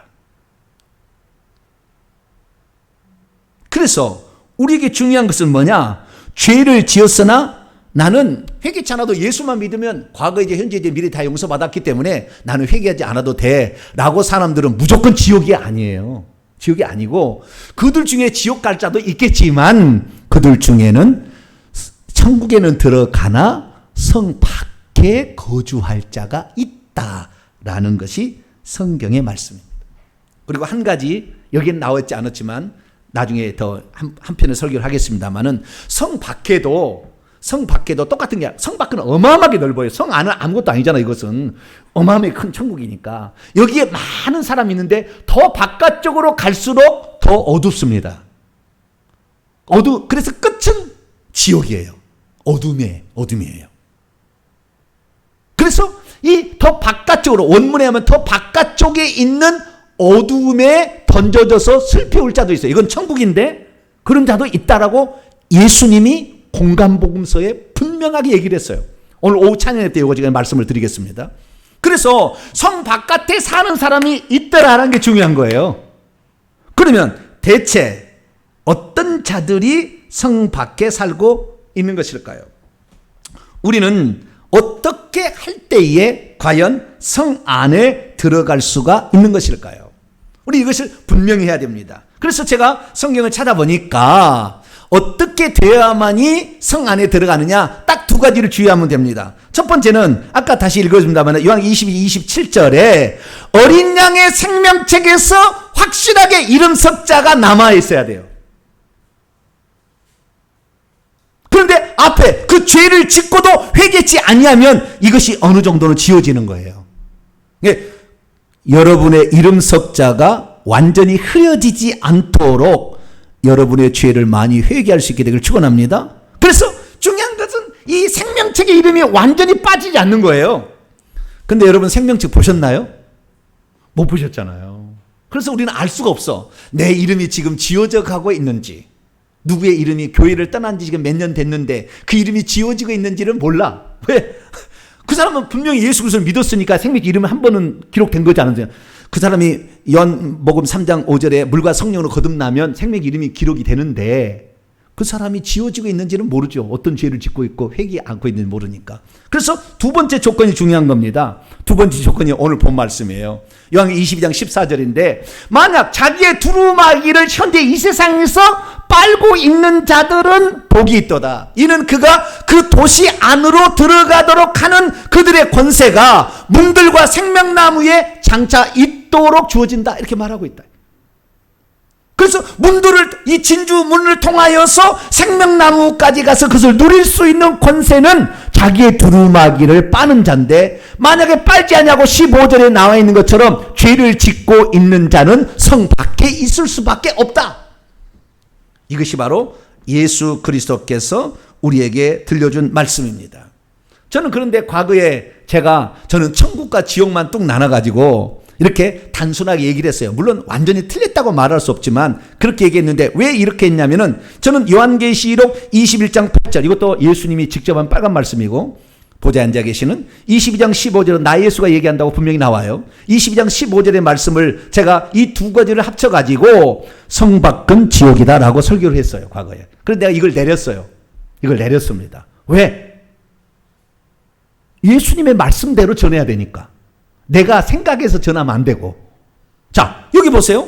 그래서 우리에게 중요한 것은 뭐냐. 죄를 지었으나 나는 회개치 않아도 예수만 믿으면 과거 이제 현재 이제 미래 다 용서받았기 때문에 나는 회개하지 않아도 돼 라고 사람들은 무조건 지옥이 아니에요. 지옥이 아니고 그들 중에 지옥 갈 자도 있겠지만 그들 중에는 천국에는 들어가나 성 밖에 거주할 자가 있다라는 것이 성경의 말씀입니다. 그리고 한 가지 여기는 나와 있지 않았지만 나중에 더 한 편의 설교를 하겠습니다만은 성 밖에도 똑같은 게 성 밖은 어마어마하게 넓어요. 성 안은 아무것도 아니잖아요. 이것은 어마어마하게 큰 천국이니까 여기에 많은 사람이 있는데 더 바깥쪽으로 갈수록 더 어둡습니다. 그래서 끝은 지옥이에요. 어둠이에요. 그래서 이 더 바깥쪽으로 원문에 하면 더 바깥쪽에 있는 어두움에 던져져서 슬피 울 자도 있어요. 이건 천국인데 그런 자도 있다라고 예수님이 공간복음서에 분명하게 얘기를 했어요. 오늘 오후 찬양회 때 이거 제가 말씀을 드리겠습니다. 그래서 성 바깥에 사는 사람이 있더라라는 게 중요한 거예요. 그러면 대체 어떤 자들이 성 밖에 살고 있는 것일까요? 우리는 어떻게 할 때에 과연 성 안에 들어갈 수가 있는 것일까요? 우리 이것을 분명히 해야 됩니다. 그래서 제가 성경을 찾아보니까 어떻게 되어야만이 성 안에 들어가느냐 딱 두 가지를 주의하면 됩니다. 첫 번째는 아까 다시 읽어줍니다만 요한 22, 27절에 어린 양의 생명책에서 확실하게 이름 석자가 남아 있어야 돼요. 그런데 앞에 그 죄를 짓고도 회개치 아니하면 이것이 어느 정도는 지워지는 거예요. 여러분의 이름 석자가 완전히 흐려지지 않도록 여러분의 죄를 많이 회개할 수 있게 되길 축원합니다. 그래서 중요한 것은 이 생명책의 이름이 완전히 빠지지 않는 거예요. 근데 여러분 생명책 보셨나요? 못 보셨잖아요. 그래서 우리는 알 수가 없어. 내 이름이 지금 지워져 가고 있는지, 누구의 이름이 교회를 떠난 지 지금 몇 년 됐는데 그 이름이 지워지고 있는지를 몰라. 왜? 그 사람은 분명히 예수 그리스도를 믿었으니까 생명책 이름이 한 번은 기록된 거지 않으세요? 그 사람이 요한복음 3장 5절에 물과 성령으로 거듭나면 생명책 이름이 기록이 되는데 그 사람이 지워지고 있는지는 모르죠. 어떤 죄를 짓고 있고 회개 않고 있는지 모르니까. 그래서 두 번째 조건이 중요한 겁니다. 두 번째 조건이 오늘 본 말씀이에요. 요한 22장 14절인데 만약 자기의 두루마기를 현재 이 세상에서 빨고 있는 자들은 복이 있도다. 이는 그가 그 도시 안으로 들어가도록 하는 그들의 권세가 문들과 생명나무에 장차 있도록 주어진다. 이렇게 말하고 있다. 그래서 문들을 이 진주 문을 통하여서 생명나무까지 가서 그것을 누릴 수 있는 권세는 자기의 두루마기를 빠는 자인데 만약에 빨지 않냐고 15절에 나와 있는 것처럼 죄를 짓고 있는 자는 성 밖에 있을 수밖에 없다. 이것이 바로 예수 그리스도께서 우리에게 들려준 말씀입니다. 저는 그런데 과거에 저는 천국과 지옥만 뚝 나눠가지고 이렇게 단순하게 얘기를 했어요. 물론 완전히 틀렸다고 말할 수 없지만 그렇게 얘기했는데 왜 이렇게 했냐면은 저는 요한계시록 21장 8절 이것도 예수님이 직접 한 빨간 말씀이고 보좌에 앉아 계시는 22장 15절은 나 예수가 얘기한다고 분명히 나와요. 22장 15절의 말씀을 제가 이 두 가지를 합쳐가지고 성 밖은 지옥이다라고 설교를 했어요. 과거에. 그래서 내가 이걸 내렸어요. 이걸 내렸습니다. 왜? 예수님의 말씀대로 전해야 되니까. 내가 생각해서 전하면 안 되고. 자, 여기 보세요.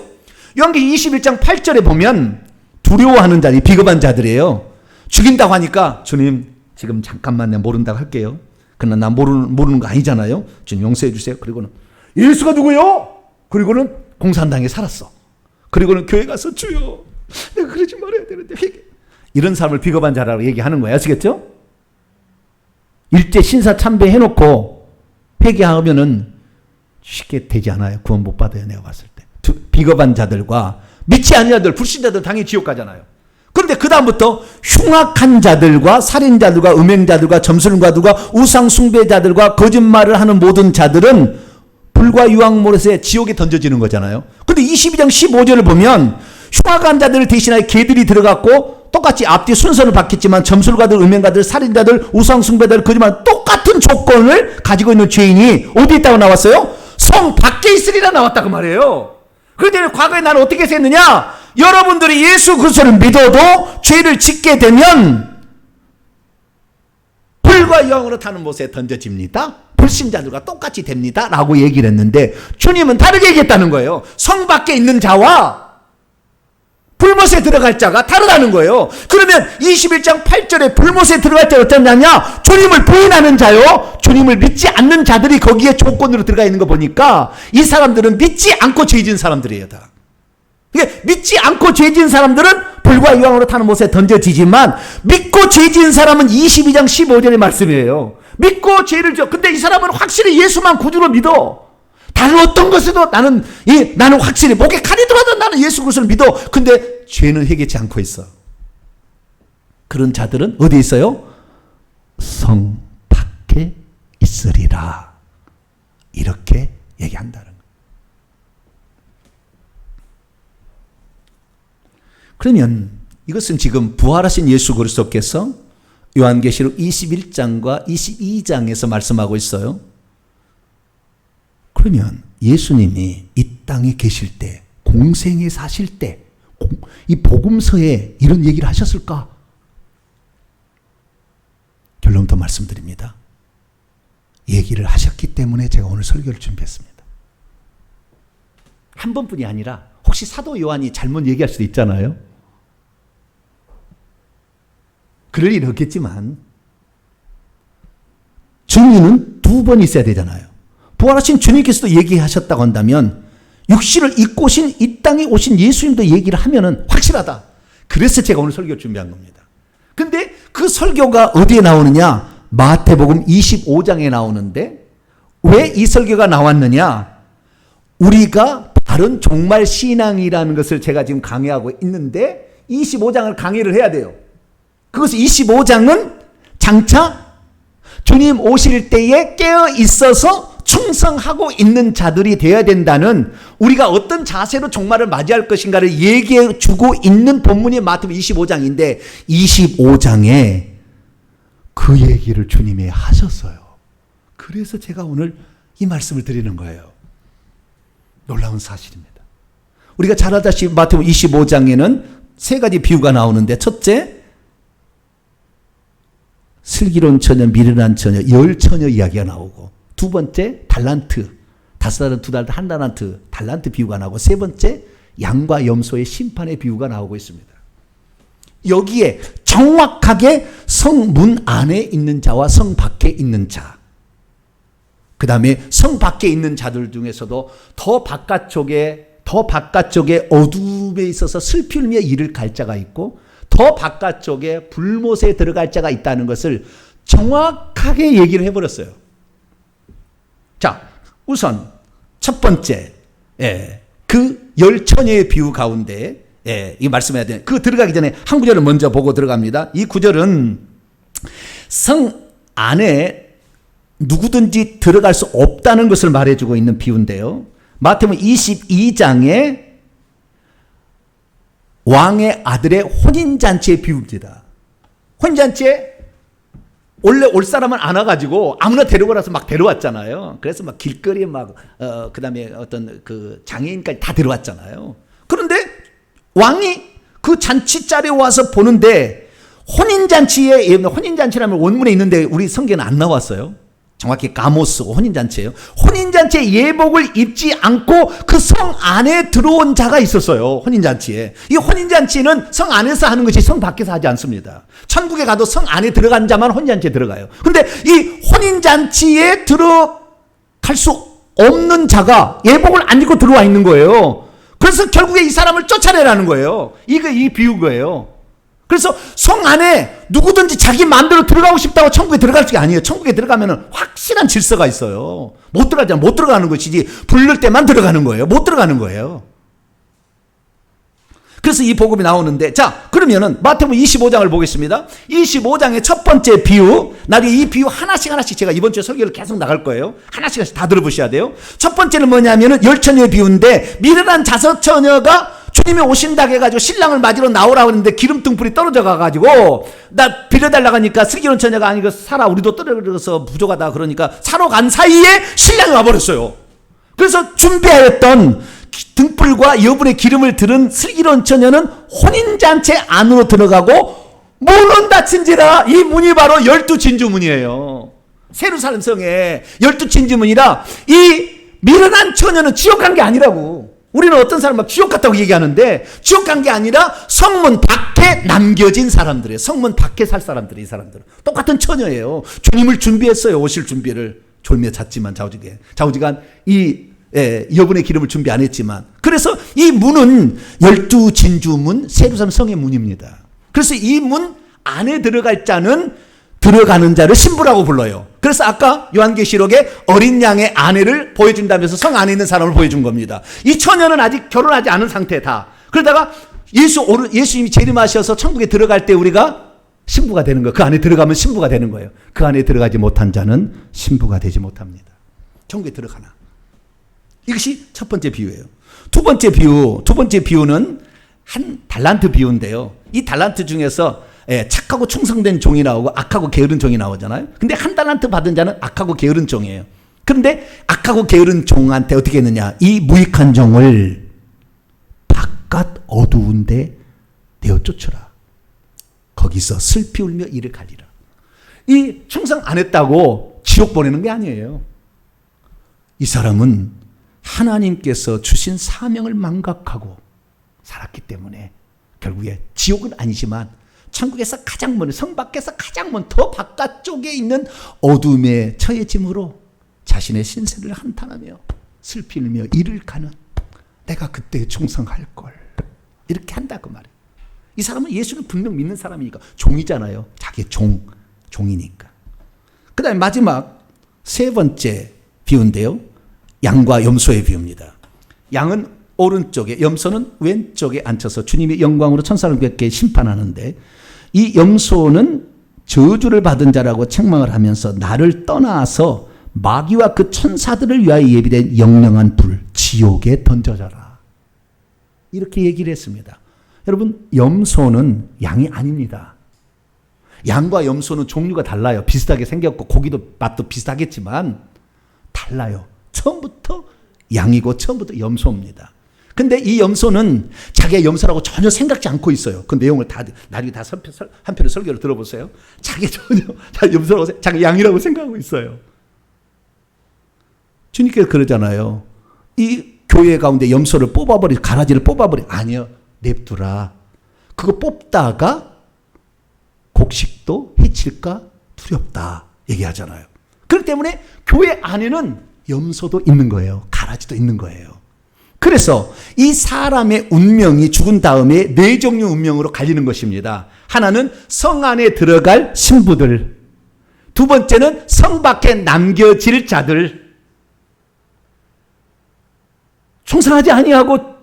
요한계시록 21장 8절에 보면 두려워하는 자들이 비겁한 자들이에요. 죽인다고 하니까 주님 지금 잠깐만 내가 모른다고 할게요. 그러나 나 모르는 거 아니잖아요. 주님 용서해 주세요. 그리고는 예수가 누구요? 그리고는 공산당에 살았어. 그리고는 교회 가서 주여 내가 그러지 말아야 되는데 회개. 이런 사람을 비겁한 자라고 얘기하는 거예요. 아시겠죠? 일제 신사 참배 해놓고 회개하면은 쉽게 되지 않아요. 구원 못 받아요. 내가 봤을 때. 비겁한 자들과 믿지 않는 자들, 불신자들 당연히 지옥 가잖아요. 그런데 그 다음부터 흉악한 자들과 살인자들과 음행자들과 점술가들과 우상숭배자들과 거짓말을 하는 모든 자들은 불과 유황물에서 지옥에 던져지는 거잖아요. 그런데 22장 15절을 보면 흉악한 자들을 대신하여 개들이 들어갔고 똑같이 앞뒤 순서를 바뀌었지만 점술가들, 음행가들, 살인자들, 우상숭배자들, 거짓말 똑같은 조건을 가지고 있는 죄인이 어디 있다고 나왔어요? 성 밖에 있으리라 나왔다고 말이에요. 그런데 과거에 나는 어떻게 했느냐? 여러분들이 예수 그리스도를 믿어도 죄를 짓게 되면 불과 유황으로 타는 못에 던져집니다. 불신자들과 똑같이 됩니다. 라고 얘기를 했는데 주님은 다르게 얘기했다는 거예요. 성 밖에 있는 자와 불못에 들어갈 자가 다르다는 거예요. 그러면 21장 8절에 불못에 들어갈 자가 어쩌냐냐? 주님을 부인하는 자요. 주님을 믿지 않는 자들이 거기에 조건으로 들어가 있는 거 보니까 이 사람들은 믿지 않고 죄진 사람들이에요. 다. 믿지 않고 죄진 사람들은 불과 유황으로 타는 못에 던져지지만 믿고 죄진 사람은 22장 15절의 말씀이에요. 믿고 죄를 져. 근데 이 사람은 확실히 예수만 구주로 믿어. 다른 어떤 것에도 나는 확실히 목에 칼이 들어도 나는 예수 그리스도를 믿어. 근데 죄는 회개치 않고 있어. 그런 자들은 어디 있어요? 성 밖에 있으리라. 이렇게 얘기한다는 거예요. 그러면 이것은 지금 부활하신 예수 그리스도께서 요한계시록 21장과 22장에서 말씀하고 있어요. 그러면 예수님이 이 땅에 계실 때, 공생에 사실 때, 이 복음서에 이런 얘기를 하셨을까? 결론부터 말씀드립니다. 얘기를 하셨기 때문에 제가 오늘 설교를 준비했습니다. 한 번뿐이 아니라 혹시 사도 요한이 잘못 얘기할 수도 있잖아요. 그럴 일은 없겠지만 증인은 두 번 있어야 되잖아요. 부활하신 주님께서도 얘기하셨다고 한다면 육신을 입고 오신 이 땅에 오신 예수님도 얘기를 하면은 확실하다. 그래서 제가 오늘 설교를 준비한 겁니다. 근데 그 설교가 어디에 나오느냐? 마태복음 25장에 나오는데 왜 이 설교가 나왔느냐? 우리가 바른 종말 신앙이라는 것을 제가 지금 강의하고 있는데 25장을 강의를 해야 돼요. 그것은 25장은 장차 주님 오실 때에 깨어 있어서 충성하고 있는 자들이 되어야 된다는, 우리가 어떤 자세로 종말을 맞이할 것인가를 얘기해 주고 있는 본문이 마태복음 25장인데 25장에 그 얘기를 주님이 하셨어요. 그래서 제가 오늘 이 말씀을 드리는 거예요. 놀라운 사실입니다. 우리가 잘 알다시피 마태복음 25장에는 세 가지 비유가 나오는데, 첫째, 슬기로운 처녀, 미련한 처녀, 열 처녀 이야기가 나오고, 두 번째 달란트, 5달란트, 2달란트, 1달란트, 달란트 비유가 나오고, 세 번째 양과 염소의 심판의 비유가 나오고 있습니다. 여기에 정확하게 성 문 안에 있는 자와 성 밖에 있는 자, 그 다음에 성 밖에 있는 자들 중에서도 더 바깥쪽에 어둠에 있어서 슬피 울며 이를 갈 자가 있고, 더 바깥쪽에 불못에 들어갈 자가 있다는 것을 정확하게 얘기를 해버렸어요. 자, 우선 첫 번째, 그 열 처녀의 비유 가운데 이 말씀해야 되는, 그 들어가기 전에 한 구절을 먼저 보고 들어갑니다. 이 구절은 성 안에 누구든지 들어갈 수 없다는 것을 말해주고 있는 비유인데요. 마태복음 22장에 왕의 아들의 혼인잔치의 비유입니다. 혼인잔치에 원래 올 사람은 안 와가지고 아무나 데려가라서 막 데려왔잖아요. 그래서 막 길거리에 그 다음에 어떤 그 장애인까지 다 데려왔잖아요. 그런데 왕이 그 잔치 자리에 와서 보는데, 혼인잔치라면 원문에 있는데 우리 성경에는 안 나왔어요. 정확히 가모스 혼인잔치예요. 혼인잔치에 예복을 입지 않고 그 성 안에 들어온 자가 있었어요. 혼인잔치에. 이 혼인잔치는 성 안에서 하는 것이 성 밖에서 하지 않습니다. 천국에 가도 성 안에 들어간 자만 혼인잔치에 들어가요. 근데 이 혼인잔치에 들어갈 수 없는 자가 예복을 안 입고 들어와 있는 거예요. 그래서 결국에 이 사람을 쫓아내라는 거예요. 이 비유인 거예요. 그래서 성 안에 누구든지 자기 마음대로 들어가고 싶다고 천국에 들어갈 게 아니에요. 천국에 들어가면 확실한 질서가 있어요. 못 들어가는 것이지, 부를 때만 들어가는 거예요. 못 들어가는 거예요. 그래서 이 복음이 나오는데, 자, 그러면은 마태복음 25장을 보겠습니다. 25장의 첫 번째 비유, 나중에 이 비유 하나씩 제가 이번 주에 설교를 계속 나갈 거예요. 하나씩 다 들어보셔야 돼요. 첫 번째는 뭐냐면은 열 처녀의 비유인데, 미련한 5처녀가 주님이 오신다고 해가지고 신랑을 맞으러 나오라고 했는데 기름등불이 떨어져 가가지고, 나 빌려달라고 하니까 슬기로운 처녀가 아니고 사라, 우리도 떨어져서 부족하다 그러니까 사러 간 사이에 신랑이 와버렸어요. 그래서 준비하였던 등불과 여분의 기름을 들은 슬기로운 처녀는 혼인잔치 안으로 들어가고 문은 닫힌지라. 이 문이 바로 12진주문이에요. 예루살렘 성에 12진주문이라, 이 미련한 처녀는 지옥 간 게 아니라고. 우리는 어떤 사람 막 지옥 갔다고 얘기하는데, 지옥 간 게 아니라 성문 밖에 남겨진 사람들이에요. 성문 밖에 살 사람들이, 이 사람들은 똑같은 처녀예요. 주님을 준비했어요. 오실 준비를. 졸며 잤지만 좌우지간 이 여분의 기름을 준비 안 했지만, 그래서 이 문은 12진주문, 예루살렘 성의 문입니다. 그래서 이 문 안에 들어갈 자는, 들어가는 자를 신부라고 불러요. 그래서 아까 요한계시록에 어린 양의 아내를 보여준다면서 성 안에 있는 사람을 보여준 겁니다. 이 처녀는 아직 결혼하지 않은 상태다. 그러다가 예수님이 재림하셔서 천국에 들어갈 때 우리가 신부가 되는 거예요. 그 안에 들어가면 신부가 되는 거예요. 그 안에 들어가지 못한 자는 신부가 되지 못합니다. 천국에 들어가나. 이것이 첫 번째 비유예요. 두 번째 비유는 한 달란트 비유인데요. 이 달란트 중에서 착하고 충성된 종이 나오고 악하고 게으른 종이 나오잖아요. 근데 한 달란트 받은 자는 악하고 게으른 종이에요. 그런데 악하고 게으른 종한테 어떻게 했느냐, 이 무익한 종을 바깥 어두운데 내어 쫓으라. 거기서 슬피 울며 이를 갈리라. 이 충성 안 했다고 지옥 보내는 게 아니에요. 이 사람은 하나님께서 주신 사명을 망각하고 살았기 때문에 결국에 지옥은 아니지만 천국에서 가장 먼, 성 밖에서 가장 먼 더 바깥쪽에 있는 어둠에 처해짐으로 자신의 신세를 한탄하며 슬피 울며 이를 가는, 내가 그때 충성할 걸, 이렇게 한다 그 말이에요. 이 사람은 예수를 분명 믿는 사람이니까, 종이잖아요. 자기 종이니까. 그 다음에 마지막 세 번째 비유인데요, 양과 염소의 비유입니다. 양은 오른쪽에, 염소는 왼쪽에 앉혀서 주님의 영광으로 천사들께 심판하는데, 이 염소는 저주를 받은 자라고 책망을 하면서 나를 떠나서 마귀와 그 천사들을 위하여 예비된 영영한 불, 지옥에 던져져라, 이렇게 얘기를 했습니다. 여러분, 염소는 양이 아닙니다. 양과 염소는 종류가 달라요. 비슷하게 생겼고 고기도 맛도 비슷하겠지만 달라요. 처음부터 양이고 처음부터 염소입니다. 근데 이 염소는 자기가 염소라고 전혀 생각지 않고 있어요. 그 내용을 다 나중에 다 한편의 설교를 들어보세요. 자기 전혀 염소라고, 자기 양이라고 생각하고 있어요. 주님께서 그러잖아요. 이 교회 가운데 염소를 가라지를 뽑아버리. 아니요, 냅두라. 그거 뽑다가 곡식도 해칠까 두렵다 얘기하잖아요. 그렇기 때문에 교회 안에는 염소도 있는 거예요. 가라지도 있는 거예요. 그래서 이 사람의 운명이 죽은 다음에 네 종류 운명으로 갈리는 것입니다. 하나는 성 안에 들어갈 신부들, 두 번째는 성 밖에 남겨질 자들, 충성하지 아니하고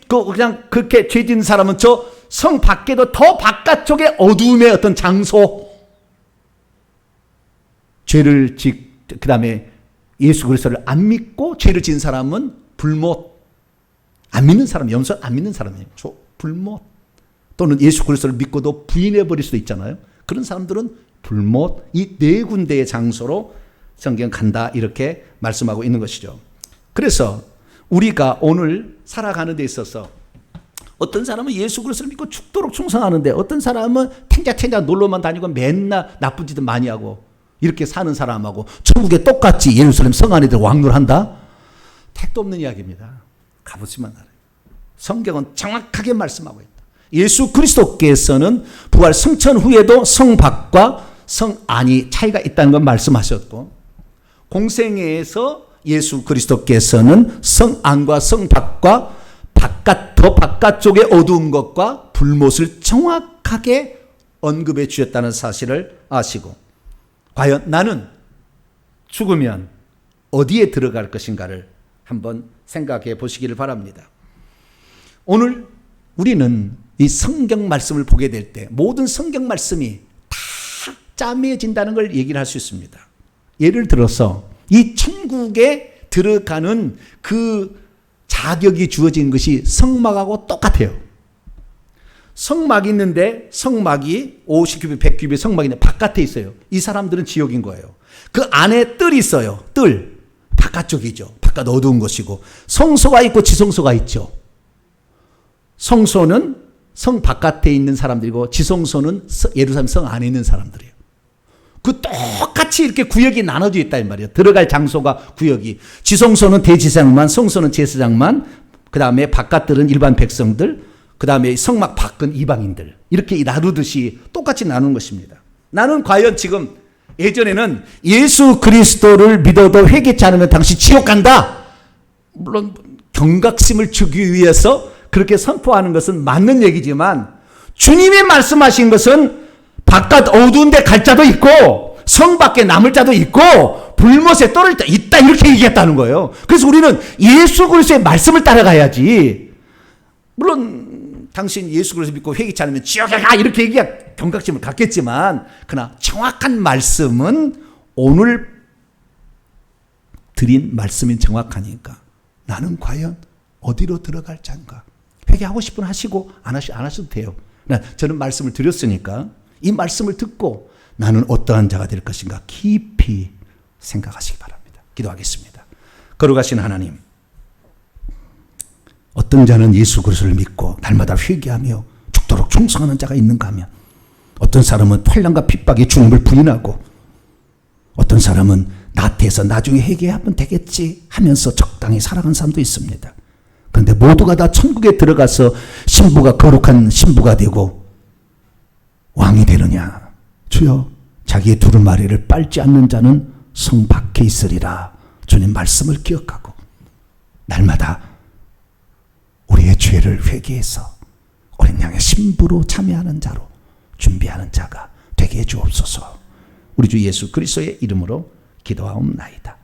그냥 그렇게 죄 짓는 사람은 저 성 밖에도 더 바깥쪽에 어두움의 어떤 장소, 그 다음에 예수 그리스도를 안 믿고 죄를 지은 사람은 불못, 안 믿는 사람, 염소 안 믿는 사람이에요. 불못. 또는 예수 그리스도를 믿고도 부인해버릴 수도 있잖아요. 그런 사람들은 불못, 이 네 군데의 장소로 성경 간다, 이렇게 말씀하고 있는 것이죠. 그래서 우리가 오늘 살아가는 데 있어서 어떤 사람은 예수 그리스도를 믿고 죽도록 충성하는데, 어떤 사람은 탱자탱자 놀러만 다니고 맨날 나쁜 짓을 많이 하고 이렇게 사는 사람하고 천국에 똑같이 예루살렘 성 안에 들어 왕래한다? 택도 없는 이야기입니다. 가보시면 알아요. 성경은 정확하게 말씀하고 있다. 예수 그리스도께서는 부활 승천 후에도 성 밖과 성 안이 차이가 있다는 걸 말씀하셨고, 공생애에서 예수 그리스도께서는 성 안과 성 밖과 더 바깥쪽의 어두운 것과 불못을 정확하게 언급해 주셨다는 사실을 아시고, 과연 나는 죽으면 어디에 들어갈 것인가를 한번 생각해 보시기를 바랍니다. 오늘 우리는 이 성경 말씀을 보게 될 때 모든 성경 말씀이 다 짜매진다는 걸 얘기를 할 수 있습니다. 예를 들어서 이 천국에 들어가는 그 자격이 주어진 것이 성막하고 똑같아요. 성막이 있는데, 성막이 50규빗, 100규빗 성막이 있는데 바깥에 있어요. 이 사람들은 지옥인 거예요. 그 안에 뜰이 있어요. 뜰. 바깥쪽이죠. 바깥 어두운 것이고, 성소가 있고 지성소가 있죠. 성소는 성 바깥에 있는 사람들이고, 지성소는 예루살렘 성 안에 있는 사람들이에요. 그 똑같이 이렇게 구역이 나눠져 있다 이 말이에요. 들어갈 장소가 구역이, 지성소는 대제사장만, 성소는 제사장만, 그 다음에 바깥들은 일반 백성들, 그 다음에 성막 밖은 이방인들, 이렇게 나누듯이 똑같이 나누는 것입니다. 나는 과연 지금, 예전에는 예수 그리스도를 믿어도 회개치 않으면 당신 지옥 간다, 물론 경각심을 주기 위해서 그렇게 선포하는 것은 맞는 얘기지만, 주님이 말씀하신 것은 바깥 어두운 데 갈 자도 있고 성 밖에 남을 자도 있고 불못에 떨어질 자 있다, 이렇게 얘기했다는 거예요. 그래서 우리는 예수 그리스도의 말씀을 따라가야지, 물론 당신 예수 그리스도 믿고 회개치 않으면 지옥에 가, 이렇게 얘기해야 경각심을 갖겠지만, 그러나 정확한 말씀은 오늘 드린 말씀이 정확하니까 나는 과연 어디로 들어갈 자인가? 회개하고 싶으면 하시고 안 하셔도 돼요. 저는 말씀을 드렸으니까 이 말씀을 듣고 나는 어떠한 자가 될 것인가 깊이 생각하시기 바랍니다. 기도하겠습니다. 거룩하신 하나님, 어떤 자는 예수 그리스도를 믿고 날마다 회개하며 죽도록 충성하는 자가 있는가 하면 어떤 사람은 환난과 핍박에 주님을 부인하고 어떤 사람은 나태해서 나중에 회개하면 되겠지 하면서 적당히 살아간 사람도 있습니다. 그런데 모두가 다 천국에 들어가서 신부가 거룩한 신부가 되고 왕이 되느냐? 주여, 자기의 두루마리를 빨지 않는 자는 성 밖에 있으리라. 주님 말씀을 기억하고 날마다 우리의 죄를 회개해서 어린 양의 신부로 참여하는 자로 준비하는 자가 되게 해 주옵소서. 우리 주 예수 그리스도의 이름으로 기도하옵나이다.